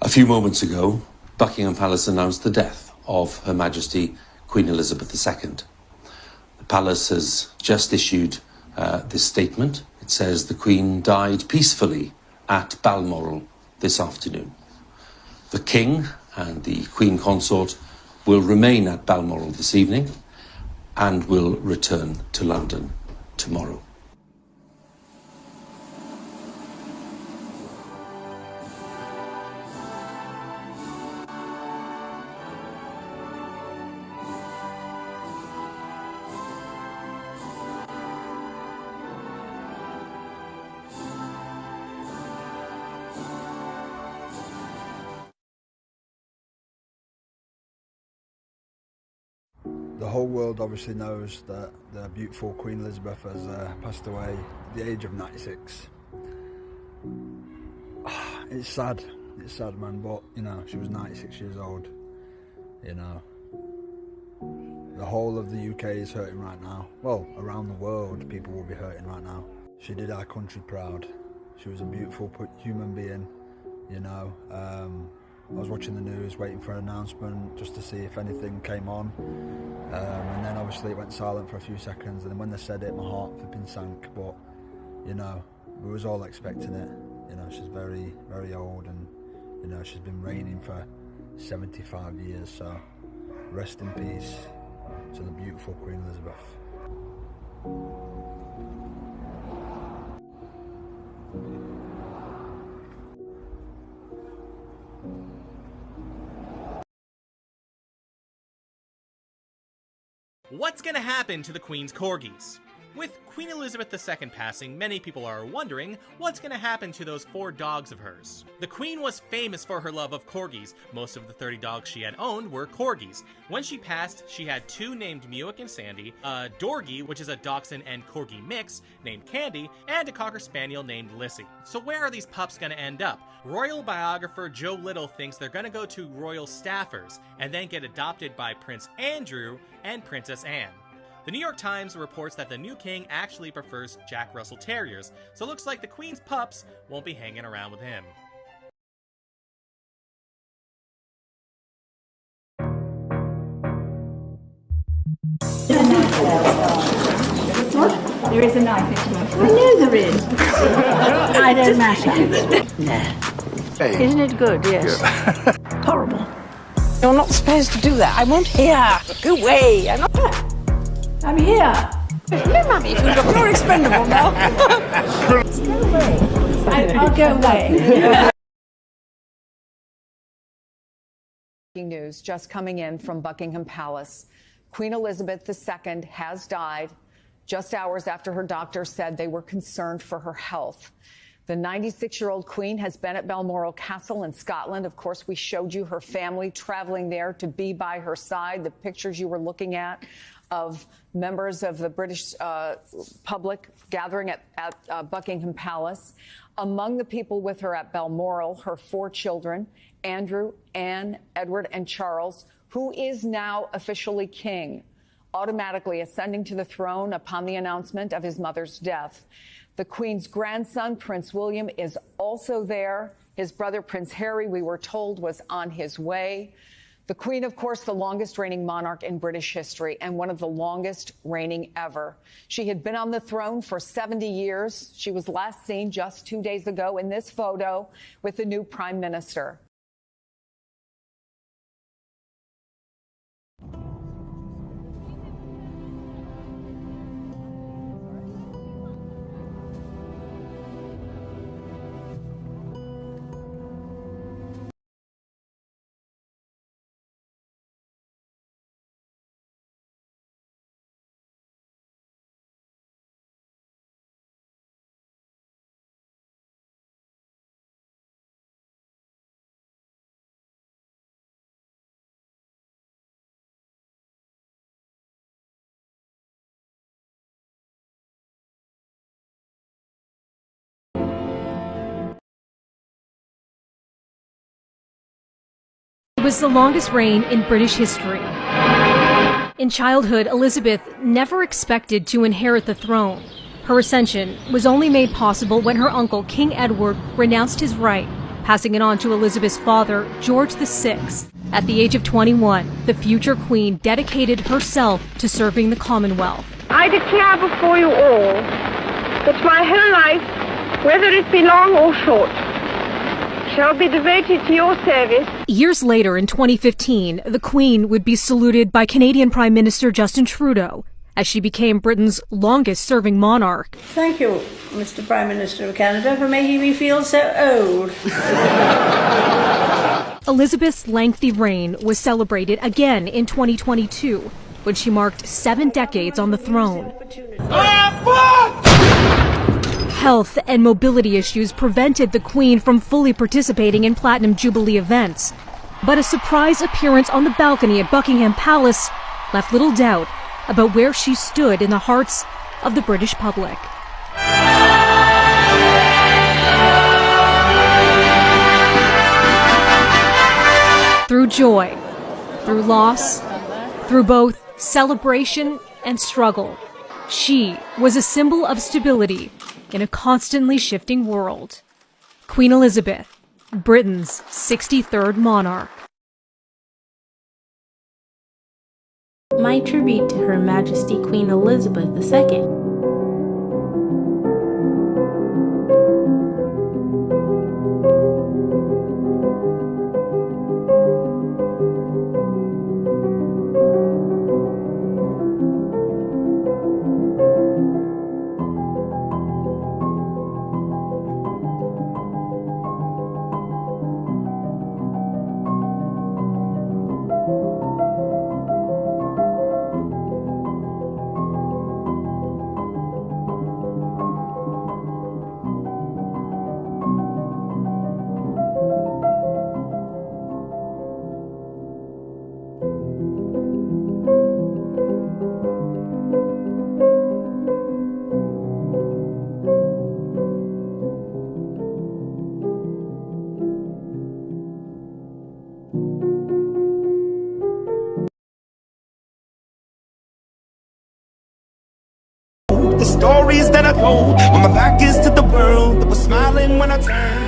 A few moments ago, Buckingham Palace announced the death of Her Majesty Queen Elizabeth II. The Palace has just issued this statement. It says the Queen died peacefully at Balmoral this afternoon. The King and the Queen Consort will remain at Balmoral this evening and will return to London tomorrow. The whole world obviously knows that the beautiful Queen Elizabeth has passed away at the age of 96. It's sad, man, but you know, she was 96 years old. You know, the whole of the UK is hurting right now. Well, around the world people will be hurting right now. She did our country proud. She was a beautiful human being, you know. I was watching the news, waiting for an announcement just to see if anything came on. And then obviously it went silent for a few seconds, and then when they said it, my heart flipping sank. But, you know, we was all expecting it. You know, she's very, very old, and, you know, she's been reigning for 75 years, so rest in peace to the beautiful Queen Elizabeth. What's gonna happen to the Queen's corgis? With Queen Elizabeth II passing, many people are wondering what's gonna happen to those 4 dogs of hers. The Queen was famous for her love of corgis. Most of the 30 dogs she had owned were corgis. When she passed, she had 2 named Muick and Sandy, a Dorgie, which is a Dachshund and Corgi mix, named Candy, and a Cocker Spaniel named Lissy. So where are these pups gonna end up? Royal biographer Joe Little thinks they're gonna go to royal staffers, and then get adopted by Prince Andrew and Princess Anne. The New York Times reports that the new king actually prefers Jack Russell Terriers, so it looks like the Queen's pups won't be hanging around with him. What? There is a knife. I know there is. I don't matter. No. Hey. Isn't it good? Yes. Yeah. Horrible. You're not supposed to do that. I won't hear. Go away. I'm here. No, Mummy, you're expendable now. Go away. I'll go away. Breaking news just coming in from Buckingham Palace. Queen Elizabeth II has died just hours after her doctors said they were concerned for her health. The 96-year-old Queen has been at Balmoral Castle in Scotland. Of course, we showed you her family traveling there to be by her side. The pictures you were looking at of members of the British public gathering at Buckingham Palace. Among the people with her at Balmoral, her 4 children, Andrew, Anne, Edward, and Charles, who is now officially king, automatically ascending to the throne upon the announcement of his mother's death. The Queen's grandson, Prince William, is also there. His brother, Prince Harry, we were told, was on his way. The Queen, of course, the longest reigning monarch in British history and one of the longest reigning ever. She had been on the throne for 70 years. She was last seen just 2 days ago in this photo with the new Prime Minister. It was the longest reign in British history. In childhood, Elizabeth never expected to inherit the throne. Her ascension was only made possible when her uncle, King Edward, renounced his right, passing it on to Elizabeth's father, George VI. At the age of 21, the future queen dedicated herself to serving the Commonwealth. I declare before you all that my whole life, whether it be long or short, shall be devoted to your service. Years later, in 2015, the Queen would be saluted by Canadian Prime Minister Justin Trudeau as she became Britain's longest-serving monarch. Thank you, Mr. Prime Minister of Canada, for making me feel so old. Elizabeth's lengthy reign was celebrated again in 2022, when she marked 7 decades on the throne. Health and mobility issues prevented the Queen from fully participating in Platinum Jubilee events. But a surprise appearance on the balcony at Buckingham Palace left little doubt about where she stood in the hearts of the British public. Through joy, through loss, through both celebration and struggle, she was a symbol of stability in a constantly shifting world. Queen Elizabeth, Britain's 63rd monarch. My tribute to Her Majesty Queen Elizabeth II. The stories that I told when my back is to the world that was smiling when I turned.